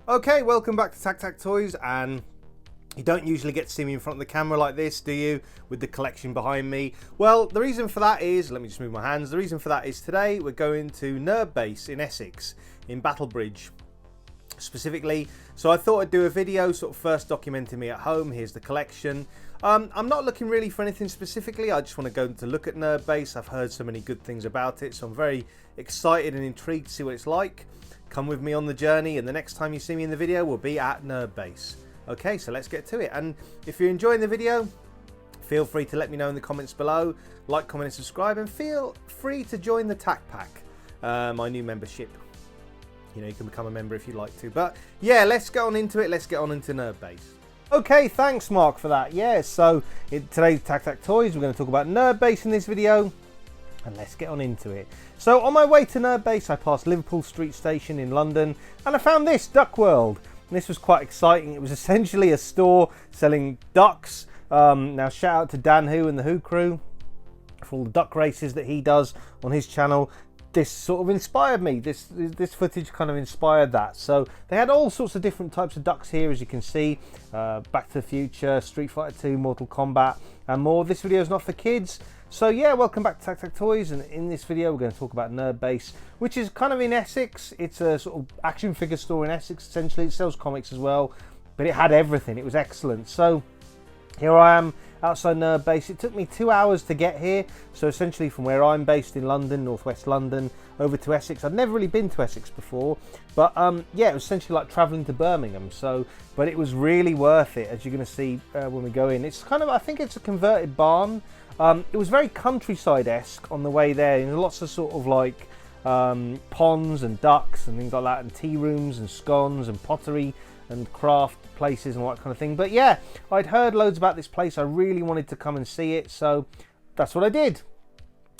Okay, welcome back to TAKTAK Toys, and you don't usually get to see me in front of the camera like this, do you? With the collection behind me. Well, the reason for that is, let me just move my hands, the reason for that is today we're going to Nerd Base in Essex, in Battlesbridge specifically. So I thought I'd do a video sort of first documenting me at home. Here's the collection. I'm not looking really for anything specifically, I just want to go to look at Nerd Base. I've heard so many good things about it, so I'm very excited and intrigued to see what it's like. Come with me on the journey, and the next time you see me in the video will be at Nerd Base. Okay, so let's get to it. And if you're enjoying the video, feel free to let me know in the comments below. Like, comment and subscribe, and feel free to join the TAK Pack, my new membership. You know, you can become a member if you'd like to. But yeah, let's get on into it. Let's get on into Nerd Base. Okay, thanks Mark for that. Yeah, so in today's TAKTAK Toys, we're going to talk about Nerd Base in this video. And let's get on into it. So on my way to Nerd Base, I passed Liverpool Street Station in London, and I found this, Duck World. And this was quite exciting. It was essentially a store selling ducks. Now shout out to Dan Who and the Who crew for all the duck races that he does on his channel. This sort of inspired me. This footage kind of inspired that. So they had all sorts of different types of ducks here, as you can see. Back to the Future, Street Fighter 2, Mortal Kombat, and more. This video is not for kids. So yeah, welcome back to TAKTAK Toys, and in this video we're going to talk about Nerd Base, which is kind of in Essex. It's a sort of action figure store in Essex, essentially. It sells comics as well, but it had everything. It was excellent. So here I am outside Nerd Base. It took me 2 hours to get here, so essentially from where I'm based in London, northwest London, over to Essex. I'd never really been to Essex before, but yeah, it was essentially like travelling to Birmingham. So, but it was really worth it, as you're going to see when we go in. It's kind of, I think it's a converted barn. It was very countryside-esque on the way there, and lots of sort of like ponds and ducks and things like that, and tea rooms and scones and pottery and craft places and all that kind of thing. But yeah, I'd heard loads about this place. I really wanted to come and see it, so that's what I did.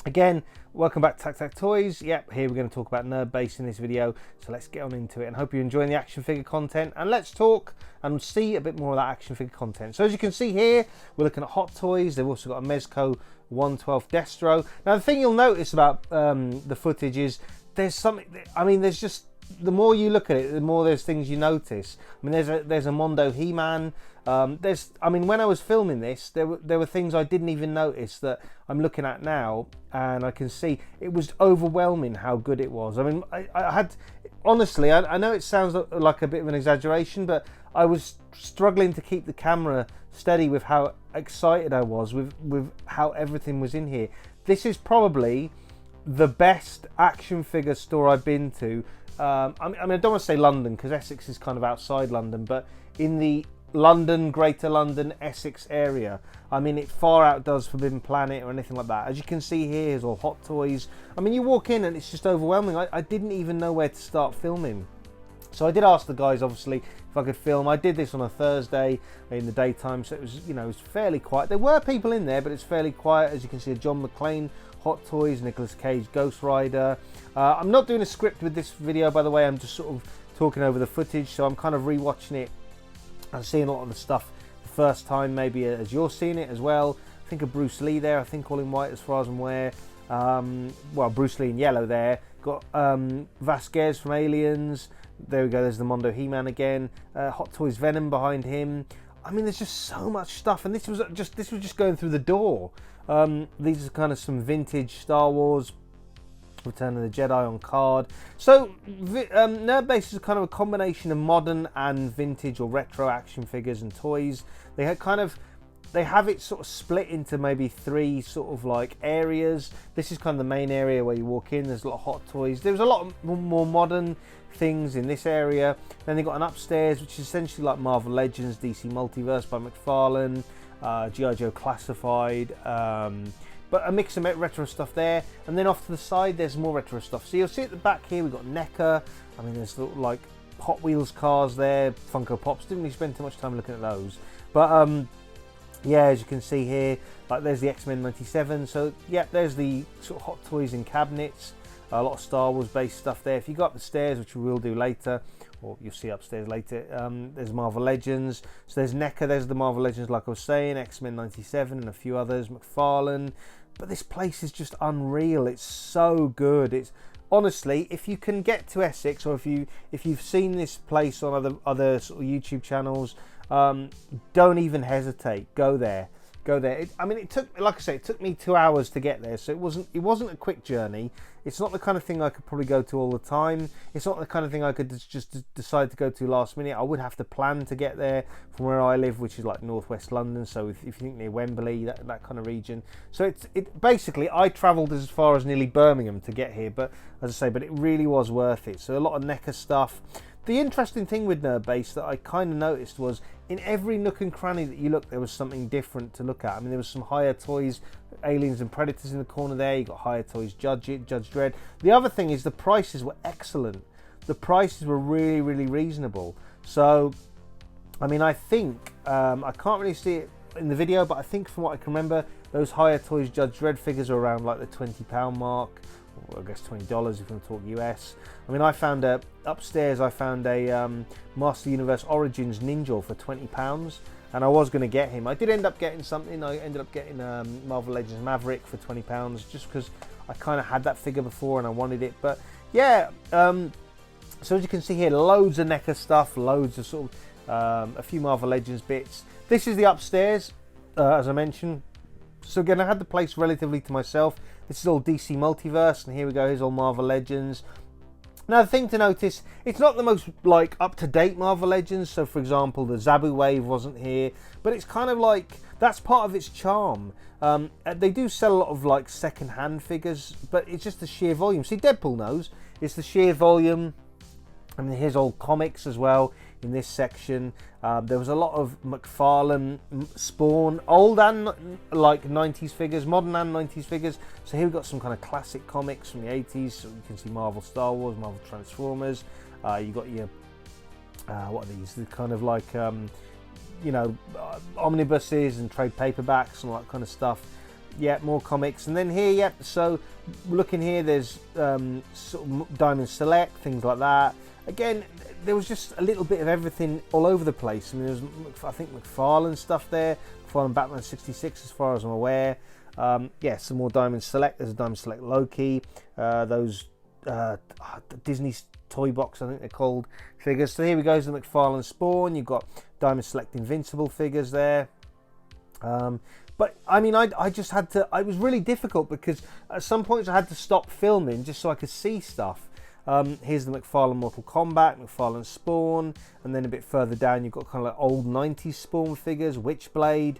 Again, welcome back to TAKTAK Toys. Yep, here we're going to talk about Nerd Base in this video, so let's get on into it, and hope you're enjoying the action figure content, and let's talk and see a bit more of that action figure content. So as you can see here, we're looking at Hot Toys. They've also got a Mezco 112 Destro. Now the thing you'll notice about the footage is there's something, I mean, there's just, the more you look at it, the more there's things you notice. I mean, there's a Mondo He-Man. I mean, when I was filming this, there were things I didn't even notice that I'm looking at now, and I can see it was overwhelming how good it was. I mean, I had, honestly, I know it sounds like a bit of an exaggeration, but I was struggling to keep the camera steady with how excited I was with how everything was in here. This is probably the best action figure store I've been to. I mean, I don't want to say London, because Essex is kind of outside London, but in the London, Greater London, Essex area. I mean, it far outdoes Forbidden Planet or anything like that. As you can see here, here's all Hot Toys. I mean, you walk in and it's just overwhelming. I didn't even know where to start filming. So I did ask the guys, obviously, if I could film. I did this on a Thursday in the daytime, so it was, you know, it was fairly quiet. There were people in there, but it's fairly quiet. As you can see, a John McClane Hot Toys, Nicolas Cage Ghost Rider. I'm not doing a script with this video, by the way. I'm just sort of talking over the footage, so I'm kind of rewatching it and seeing a lot of the stuff the first time, maybe as you're seeing it as well. I think of Bruce Lee there, I think all in white as far as I'm aware. Well, Bruce Lee in yellow there. Got Vasquez from Aliens. There we go, there's the Mondo He-Man again. Hot Toys Venom behind him. I mean, there's just so much stuff, and this was just going through the door. These are kind of some vintage Star Wars, Return of the Jedi on card. So Nerd Base is kind of a combination of modern and vintage or retro action figures and toys. They have it sort of split into maybe three sort of like areas. This is kind of the main area where you walk in. There's a lot of Hot Toys. There's a lot more modern things in this area. Then they've got an upstairs, which is essentially like Marvel Legends, DC Multiverse by McFaralane, G.I. Joe Classified, but a mix of retro stuff there. And then off to the side, there's more retro stuff. So you'll see at the back here, we've got NECA. I mean, there's like Hot Wheels cars there, Funko Pops. Didn't really spend too much time looking at those. But yeah, as you can see here, like there's the X-Men 97. So yeah, there's the sort of Hot Toys in cabinets. A lot of Star Wars based stuff there. If you go up the stairs, which we will do later, or you'll see upstairs later, there's Marvel Legends. So there's NECA, there's the Marvel Legends like I was saying, X-Men 97 and a few others, McFarlane. But this place is just unreal. It's so good. It's honestly, if you can get to Essex, or if you've seen this place on other sort of YouTube channels, don't even hesitate. Go there. Go there. I mean, it took, like I say, it took me 2 hours to get there, so it wasn't a quick journey. It's not the kind of thing I could probably go to all the time. It's not the kind of thing I could just decide to go to last minute. I would have to plan to get there from where I live, which is like northwest London. So if you think near Wembley, that kind of region. So it basically, I travelled as far as nearly Birmingham to get here, but as I say, but it really was worth it. So a lot of NECA stuff. The interesting thing with Nerdbase that I kind of noticed was in every nook and cranny that you looked, there was something different to look at. I mean, there was some Higher Toys, Aliens and Predators in the corner there. You got Higher Toys, Judge Dredd. The other thing is the prices were excellent. The prices were really, really reasonable. So, I mean, I think, I can't really see it in the video, but I think from what I can remember, those Higher Toys Judge Dredd figures are around like the £20 mark. Or I guess $20 if you want to talk US. I mean, upstairs I found a Master Universe Origins Ninja for £20, and I was going to get him. I did end up getting something. I ended up getting Marvel Legends Maverick for £20, just because I kind of had that figure before and I wanted it. But yeah, so as you can see here, loads of NECA stuff, loads of sort of a few Marvel Legends bits. This is the upstairs, as I mentioned. So again, I had the place relatively to myself. This is all DC Multiverse, and here we go, here's all Marvel Legends. Now the thing to notice, it's not the most like up-to-date Marvel Legends. So for example, the Zabu Wave wasn't here, but it's kind of like, that's part of its charm. They do sell a lot of like second-hand figures, but it's just the sheer volume. See, Deadpool knows, it's the sheer volume. I mean, here's all comics as well in this section. There was a lot of McFarlane, Spawn, old and like 90s figures, modern and 90s figures. So here we've got some kind of classic comics from the 80s. So you can see Marvel Star Wars, Marvel Transformers. You got your, what are these? The kind of like, you know, omnibuses and trade paperbacks and all that kind of stuff. Yeah, more comics. And then here, yeah, so looking here, there's sort of Diamond Select, things like that. Again, there was just a little bit of everything all over the place. I mean, there was, I think, McFarlane stuff there. McFarlane Batman 66, as far as I'm aware. Yeah, some more Diamond Select. There's a Diamond Select Loki. Those Disney Toy Box, I think they're called, figures. So here we go, the McFarlane Spawn. You've got Diamond Select Invincible figures there. But I mean, I just had to, it was really difficult because at some points I had to stop filming just so I could see stuff. Here's the McFarlane Mortal Kombat, McFarlane Spawn, and then a bit further down you've got kind of like old 90s Spawn figures, Witchblade.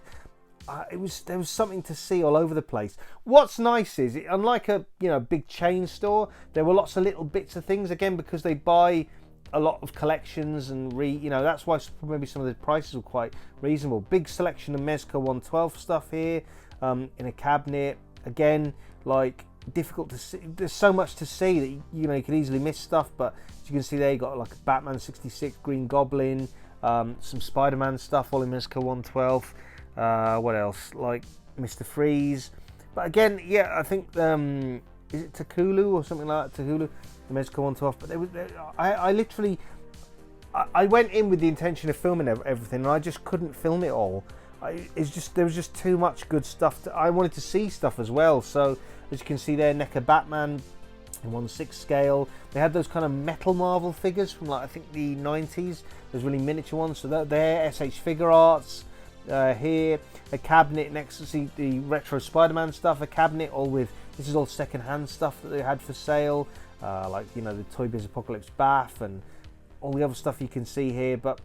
There was something to see all over the place. What's nice is, unlike a big chain store, there were lots of little bits of things, again, because they buy a lot of collections and that's why maybe some of the prices were quite reasonable. Big selection of Mezco 112 stuff here in a cabinet. Again, like, difficult to see. There's so much to see that you could easily miss stuff, but as you can see there, you got like a Batman 66, Green Goblin, some Spider-Man stuff all in Mezco 112. What else? Like Mr. Freeze. But again, yeah, I think is it Takulu or something like that? Takulu, the Mezco 112. But I literally went in with the intention of filming everything, and I just couldn't film it all. There was just too much good stuff. I wanted to see stuff as well. So as you can see there, NECA Batman in 1/6 scale. They had those kind of metal Marvel figures from, like, I think the 90s. Those really miniature ones. So they're SH Figure Arts. Here, a cabinet next to see the retro Spider-Man stuff. A cabinet all with, this is all second-hand stuff that they had for sale. Like, the Toy Biz Apocalypse Bath and all the other stuff you can see here. But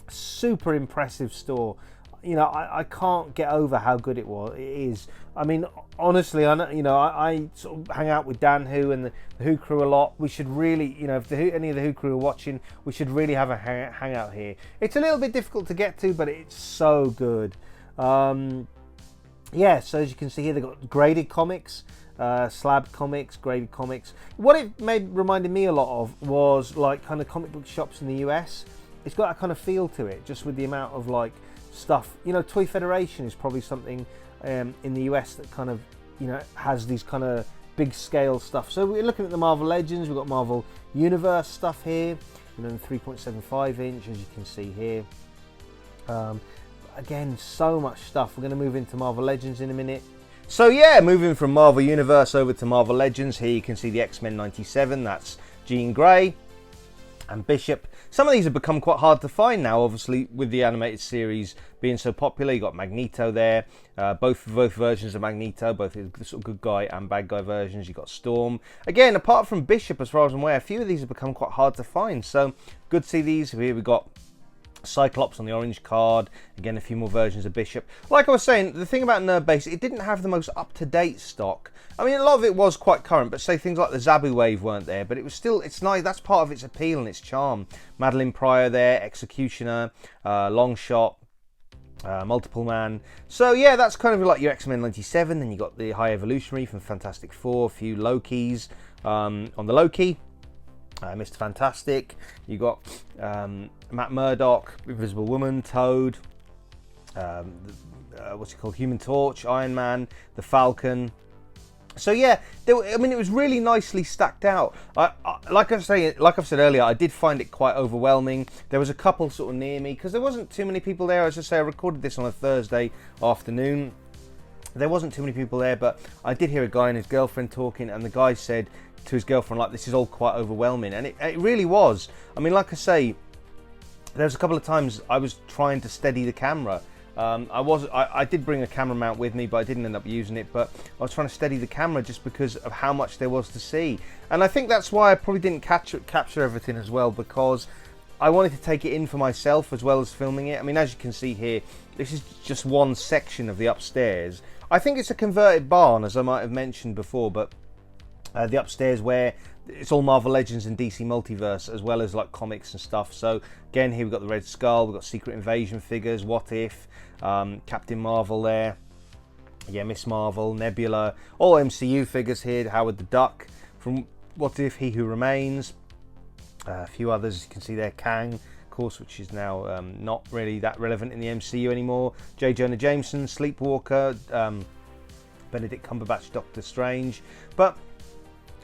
super impressive store. I can't get over how good it is. I mean, honestly, I sort of hang out with Dan Who and the Who crew a lot. We should really, if any of the Who crew are watching, we should really have a hangout here. It's a little bit difficult to get to, but it's so good. Yeah, so as you can see here, they've got graded comics, slab comics, graded comics. What it reminded me a lot of was like kind of comic book shops in the US. It's got that kind of feel to it, just with the amount of like stuff. Toy Federation is probably something in the US that kind of has these kind of big scale stuff. So we're looking at the Marvel Legends. We've got Marvel Universe stuff here, 3.75 inch, as you can see here. Again, so much stuff. We're going to move into Marvel Legends in a minute. So yeah, moving from Marvel Universe over to Marvel Legends, here you can see the X-Men 97, that's Jean Grey and Bishop. Some of these have become quite hard to find now, obviously, with the animated series being so popular. You got Magneto there, both versions of Magneto, both the sort of good guy and bad guy versions. You got Storm. Again, apart from Bishop, as far as I'm aware, a few of these have become quite hard to find. So good to see these. Here we got Cyclops on the orange card. Again, a few more versions of Bishop. Like I was saying, the thing about Nerdbase, it didn't have the most up-to-date stock. I mean, a lot of it was quite current, but say things like the Zabu Wave weren't there, but it was still, it's nice. That's part of its appeal and its charm. Madeline Pryor there, Executioner, Longshot, Multiple Man. So yeah, that's kind of like your X-Men 97. Then you got the High Evolutionary from Fantastic Four, a few Lokis on the Loki. Mr. Fantastic, you got Matt Murdock, Invisible Woman, Toad, what's he called, Human Torch, Iron Man, the Falcon. So yeah, I mean, it was really nicely stacked out. Like I've said earlier, I did find it quite overwhelming. There was a couple sort of near me because there wasn't too many people there. As I say, I recorded this on a Thursday afternoon. There wasn't too many people there, but I did hear a guy and his girlfriend talking, and the guy said to his girlfriend, like, this is all quite overwhelming, and it really was. I mean, like I say, there was a couple of times I was trying to steady the camera. I did bring a camera mount with me, but I didn't end up using it. But I was trying to steady the camera just because of how much there was to see, and I think that's why I probably didn't capture everything as well, because I wanted to take it in for myself as well as filming it. I mean, as you can see here, this is just one section of the upstairs. I think it's a converted barn, as I might have mentioned before, but the upstairs where it's all Marvel Legends and DC Multiverse, as well as like comics and stuff. So again, here we've got the Red Skull, we've got Secret Invasion figures, What If, Captain Marvel there, yeah, Miss Marvel, Nebula, all MCU figures here, Howard the Duck from What If, He Who Remains, a few others you can see there, Kang, of course, which is now not really that relevant in the MCU anymore, J. Jonah Jameson, Sleepwalker, Benedict Cumberbatch, Doctor Strange. But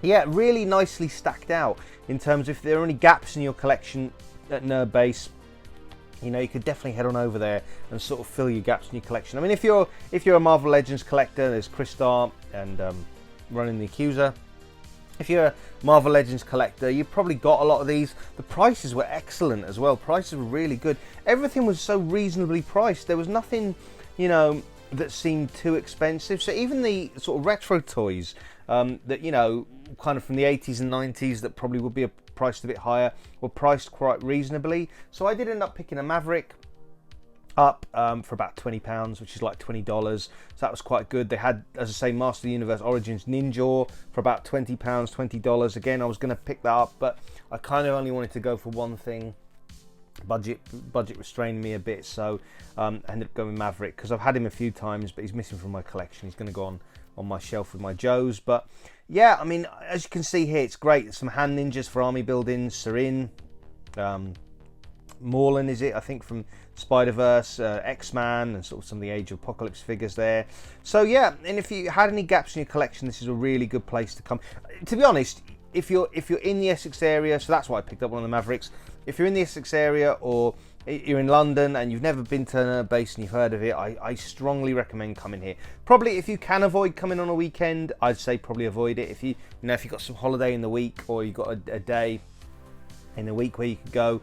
yeah, really nicely stacked out in terms of if there are any gaps in your collection at Nerdbase, you know, you could definitely head on over there and sort of fill your gaps in your collection. I mean, if you're a Marvel Legends collector, there's Chris Starr and Ronan the Accuser. If you're a Marvel Legends collector, you've probably got a lot of these. The prices were excellent as well. Prices were really good. Everything was so reasonably priced. There was nothing, you know, that seemed too expensive. So even the sort of retro toys that, you know, kind of from the 80s and 90s that probably would be priced a bit higher were priced quite reasonably. So I did end up picking a Maverick up for about £20, which is like $20. So that was quite good. They had, as I say, Master of the Universe Origins Ninja for about £20, $20. Again, I was going to pick that up, but I kind of only wanted to go for one thing. Budget restrained me a bit, so I ended up going with Maverick because I've had him a few times, but he's missing from my collection. He's going to go on my shelf with my Joes. But yeah, I mean, as you can see here, it's great. Some hand ninjas for army building, Serin, Morlun is it, I think, from Spider-Verse, X-Man, and sort of some of the Age of Apocalypse figures there. So yeah, and if you had any gaps in your collection, this is a really good place to come. To be honest, if you're in the Essex area, so that's why I picked up one of the Mavericks. If you're in the Essex area or you're in London and you've never been to Nerdbase and you've heard of it, I strongly recommend coming here. Probably if you can avoid coming on a weekend, I'd say probably avoid it. If you've got some holiday in the week or you've got a day in the week where you could go,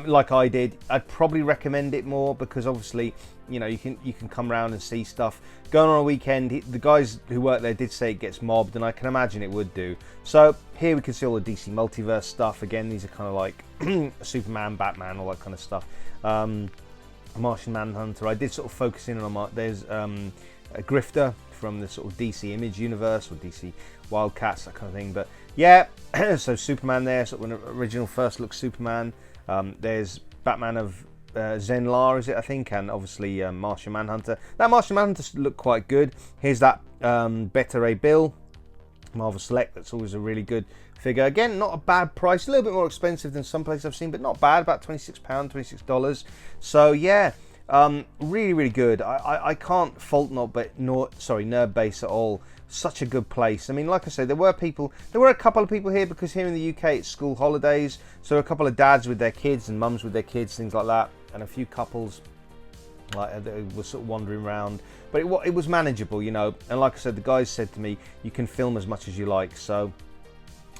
like I did, I'd probably recommend it more because obviously, you know, you can come around and see stuff. Going on a weekend, the guys who work there did say it gets mobbed, and I can imagine it would do. So here we can see all the DC Multiverse stuff. Again, these are kind of like Superman, Batman, all that kind of stuff. Martian Manhunter. I did sort of focus in on there's a Grifter from the sort of DC Image universe or DC Wildcats, that kind of thing. But yeah, so Superman there, sort of an original first look Superman. There's Batman of Zenlar, is it, I think, and obviously Martian Manhunter. That Martian Manhunter looked quite good. Here's that Beta Ray Bill, Marvel Select. That's always a really good figure. Again, not a bad price. A little bit more expensive than some places I've seen, but not bad. About £26, $26. So yeah, really, really good. I can't fault Nerdbase at all. Such a good place. I mean, like I say, there were a couple of people here because here in the UK it's school holidays, so a couple of dads with their kids and mums with their kids, things like that, and a few couples Like I was sort of wandering around, but it was manageable, you know. And like I said, the guys said to me, you can film as much as you like, so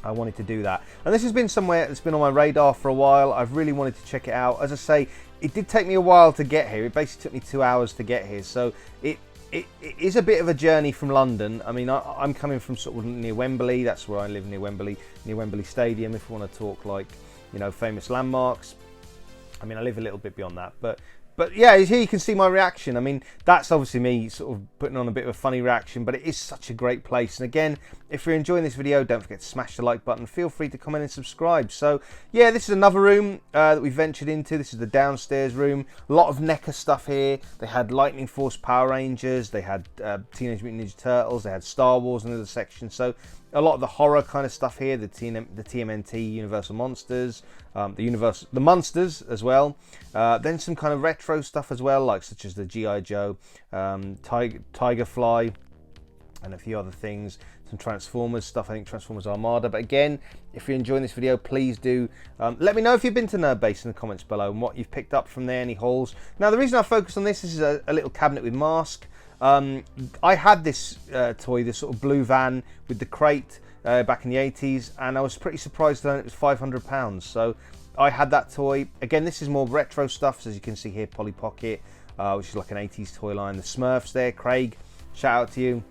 I wanted to do that. And this has been somewhere that's been on my radar for a while. I've really wanted to check it out. As I say, it did take me a while to get here. It basically took me 2 hours to get here, so it is a bit of a journey from London. I mean, I'm coming from sort of near Wembley. That's where I live, near Wembley Stadium, if you want to talk like, you know, famous landmarks. I mean, I live a little bit beyond that, but yeah, here you can see my reaction. I mean, that's obviously me sort of putting on a bit of a funny reaction, but it is such a great place. And again, if you're enjoying this video, don't forget to smash the like button. Feel free to comment and subscribe. So yeah, this is another room that we ventured into. This is the downstairs room. A lot of NECA stuff here. They had Lightning Force Power Rangers. They had Teenage Mutant Ninja Turtles. They had Star Wars in the section. So a lot of the horror kind of stuff here, the TMNT Universal Monsters, the Monsters as well. Then some kind of retro stuff as well, like such as the G.I. Joe, Tigerfly, and a few other things. Some Transformers stuff, I think Transformers Armada. But again, if you're enjoying this video, please do let me know if you've been to Nerdbase in the comments below and what you've picked up from there, any hauls. Now, the reason I focused on this is a little cabinet with mask. I had this toy, this sort of blue van with the crate back in the 80s, and I was pretty surprised to learn it was £500. So I had that toy. Again, this is more retro stuff, so as you can see here, Polly Pocket, which is like an 80s toy line. The Smurfs there, Craig, shout out to you.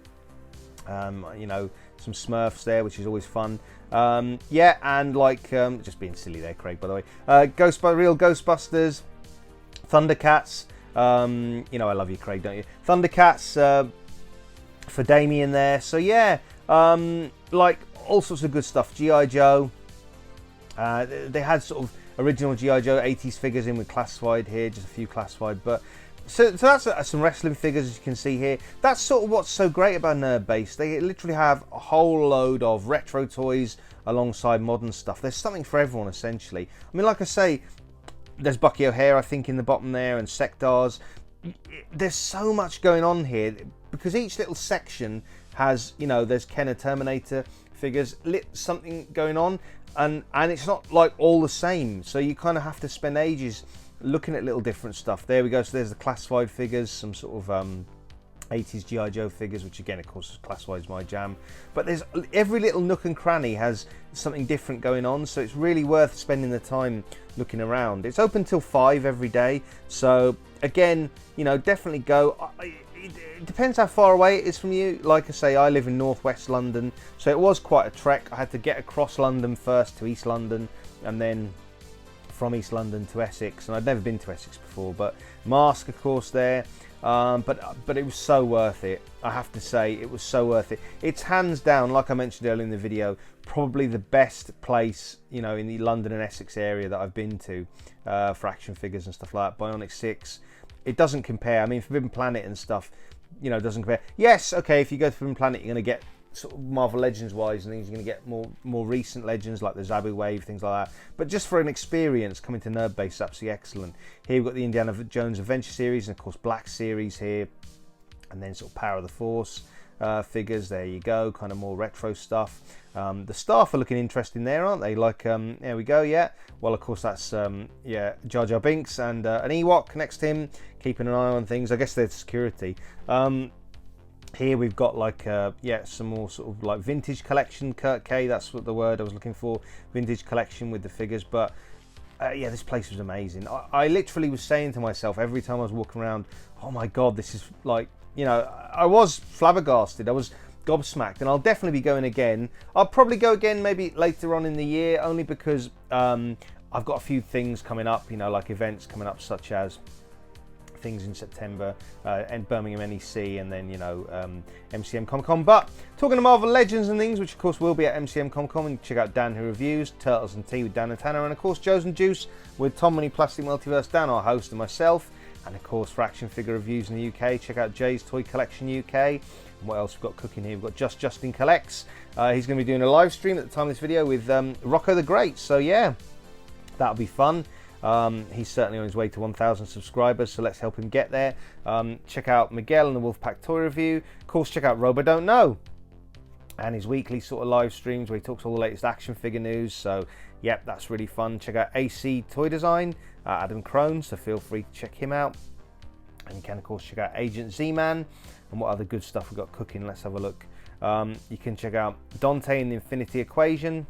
You know, some Smurfs there, which is always fun. Yeah, and like, just being silly there, Craig, by the way. Real Ghostbusters, Thundercats. You know, I love you, Craig, don't you? Thundercats for Damien there. So yeah, like all sorts of good stuff. G.I. Joe. They had sort of original G.I. Joe 80s figures in with classified here, just a few classified. But so that's some wrestling figures, as you can see here. That's sort of what's so great about Nerdbase. They literally have a whole load of retro toys alongside modern stuff. There's something for everyone, essentially. I mean, like I say, there's Bucky O'Hare, I think, in the bottom there, and Sectars. There's so much going on here because each little section has, you know, there's Kenner Terminator figures, something going on, and it's not like all the same. So you kind of have to spend ages looking at little different stuff. There we go. So there's the classified figures, some sort of 80s G.I. Joe figures, which again, of course, classified is my jam. But there's every little nook and cranny has something different going on, so it's really worth spending the time looking around. It's open till 5 every day, so again, you know, definitely go. It depends how far away it is from you. Like I say, I live in northwest London, so it was quite a trek. I had to get across London first to East London, and then from East London to Essex, and I'd never been to Essex before. But Mask, of course, there. But it was so worth it. I have to say, it was so worth it. It's hands down, like I mentioned earlier in the video, probably the best place, you know, in the London and Essex area that I've been to for action figures and stuff like that. Bionic 6, it doesn't compare. I mean, Forbidden Planet and stuff, you know, doesn't compare. Yes, okay, if you go to Forbidden Planet, you're going to get sort of Marvel Legends wise and things, you're going to get more recent Legends like the Zabu Wave, things like that. But just for an experience, coming to Nerdbase is absolutely excellent. Here we've got the Indiana Jones Adventure series, and of course Black series here, and then sort of Power of the Force figures. There you go, kind of more retro stuff. The staff are looking interesting there, aren't they? Like, there we go, yeah. Well, of course, that's, yeah, Jar Jar Binks and an Ewok next to him, keeping an eye on things. I guess they're security. Here we've got like, yeah, some more sort of like vintage collection, Kurt K, that's what the word I was looking for, vintage collection with the figures. But yeah, this place was amazing. I literally was saying to myself every time I was walking around, oh my God, this is like, you know, I was flabbergasted, I was gobsmacked, and I'll definitely be going again. I'll probably go again maybe later on in the year, only because I've got a few things coming up, you know, like events coming up, such as things in September and Birmingham NEC, and then, you know, MCM Comic-Con. But talking to Marvel Legends and things, which of course will be at MCM Comic-Con, and check out Dan Who Reviews, Turtles and Tea with Dan and Tanner, and of course Joe's and Juice with Tom Money Plastic Multiverse, Dan, our host, and myself. And of course, for action figure reviews in the UK, check out Jay's Toy Collection UK. And what else we've got cooking here? We've got Justin Collects. He's going to be doing a live stream at the time of this video with Rocco the Great. So yeah, that'll be fun. He's certainly on his way to 1,000 subscribers, so let's help him get there. Check out Miguel and the Wolfpack Toy Review. Of course, check out Robo Don't Know and his weekly sort of live streams where he talks all the latest action figure news. So yep, that's really fun. Check out AC Toy Design, Adam Crone, so feel free to check him out. And you can of course check out Agent Z-Man, and what other good stuff we've got cooking. Let's have a look. You can check out Dante and the Infinity Equation,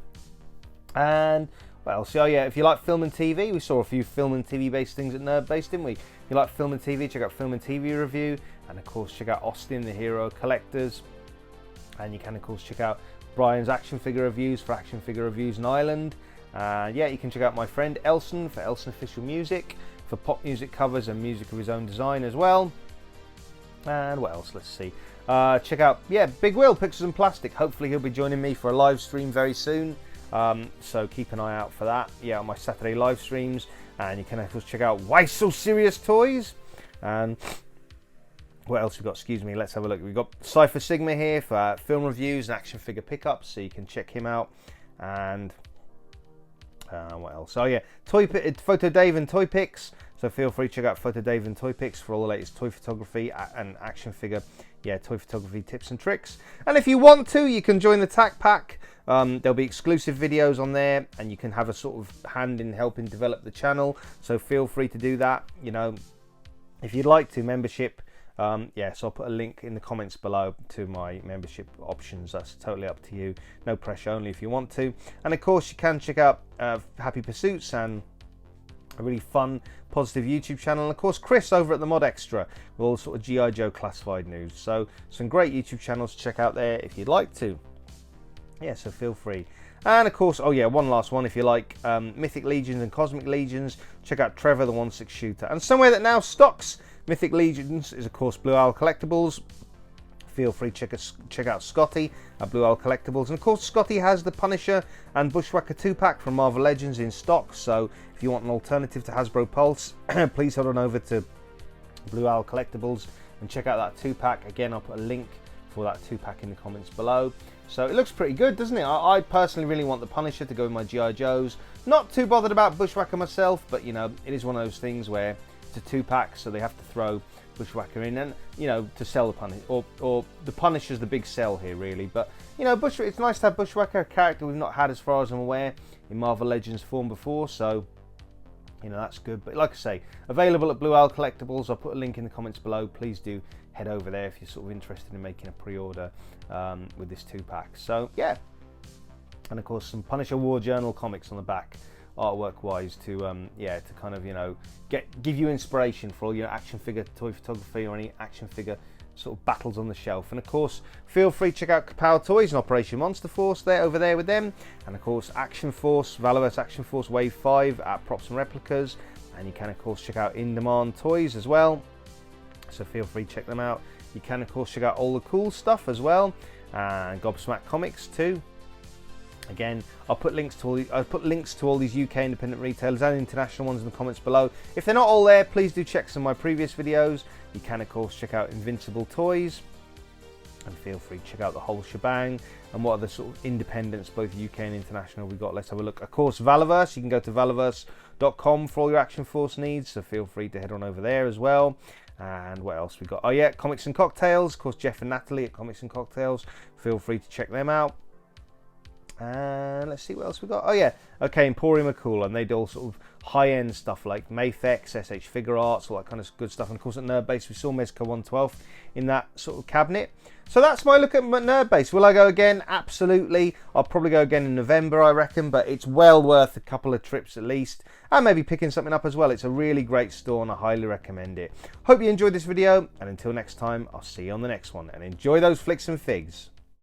and what else? Oh yeah, if you like film and TV, we saw a few film and TV based things at Nerd Base, didn't we? If you like film and TV, check out Film and TV Review, and of course check out Austin the Hero Collectors, and you can of course check out Brian's action figure reviews for Action Figure Reviews in Ireland. Yeah, you can check out my friend Elson for Elson Official Music, for pop music covers and music of his own design as well. And what else? Let's see. Check out, yeah, Big Will, Pictures and Plastic. Hopefully he'll be joining me for a live stream very soon. So keep an eye out for that. Yeah, on my Saturday live streams. And you can of course check out Why So Serious Toys. And what else we got? Excuse me. Let's have a look. We've got Cypher Sigma here for film reviews and action figure pickups, so you can check him out. And what else? Oh yeah, Photo Dave and Toy Pics. So feel free to check out Photo Dave and Toy Pics for all the latest toy photography and action figure, yeah, toy photography tips and tricks. And if you want to, you can join the TAK Pack. There'll be exclusive videos on there, and you can have a sort of hand in helping develop the channel. So feel free to do that. You know, if you'd like to, membership. Yeah, so I'll put a link in the comments below to my membership options. That's totally up to you. No pressure, only if you want to. And of course, you can check out Happy Pursuits and a really fun, positive YouTube channel. And of course, Chris over at the Mod Extra with all sort of G.I. Joe classified news. So some great YouTube channels to check out there if you'd like to. Yeah, so feel free. And of course, oh yeah, one last one. If you like Mythic Legions and Cosmic Legions, check out Trevor the 1/6 Shooter. And somewhere that now stocks Mythic Legions is of course Blue Owl Collectibles. Feel free to check out Scotty at Blue Owl Collectibles. And of course, Scotty has the Punisher and Bushwhacker 2-pack from Marvel Legends in stock. So if you want an alternative to Hasbro Pulse, please head on over to Blue Owl Collectibles and check out that 2-pack. Again, I'll put a link for that 2-pack in the comments below. So it looks pretty good, doesn't it? I personally really want the Punisher to go with my G.I. Joes. Not too bothered about Bushwhacker myself, but you know, it is one of those things where it's a 2-pack, so they have to throw Bushwhacker in, and you know, to sell the Punisher, or the Punisher's the big sell here really. But you know, it's nice to have Bushwhacker, a character we've not had as far as I'm aware in Marvel Legends form before, so you know, that's good. But like I say, available at Blue Owl Collectibles. I'll put a link in the comments below. Please do head over there if you're sort of interested in making a pre-order with this 2-pack. So yeah, and of course some Punisher War Journal comics on the back, artwork wise, to yeah, to kind of, you know, give you inspiration for all your action figure toy photography or any action figure sort of battles on the shelf. And of course, feel free to check out Kapow Toys and Operation Monster Force there over there with them. And of course, Action Force, Valorous Action Force Wave 5 at Props and Replicas. And you can of course check out In Demand Toys as well. So feel free to check them out. You can of course check out all the cool stuff as well, and Gobsmack Comics too. Again, I'll put links to all these UK independent retailers and international ones in the comments below. If they're not all there, please do check some of my previous videos. You can of course check out Invincible Toys, and feel free to check out the whole shebang. And what other sort of independents, both UK and international, we've got. Let's have a look. Of course, Valorverse. You can go to valorverse.com for all your Action Force needs, so feel free to head on over there as well. And what else we got? Oh yeah, Comics and Cocktails. Of course, Jeff and Natalie at Comics and Cocktails. Feel free to check them out. And let's see what else we got. Oh yeah, okay, Emporium are cool, and they do all sort of high-end stuff like Mafex, SH Figure Arts, all that kind of good stuff. And of course at Nerd Base we saw Mezco 112 in that sort of cabinet. So that's my look at Nerd Base. Will I go again? Absolutely. I'll probably go again in November, I reckon, but it's well worth a couple of trips at least, and maybe picking something up as well. It's a really great store and I highly recommend it. Hope you enjoyed this video, and until next time, I'll see you on the next one, and enjoy those flicks and figs.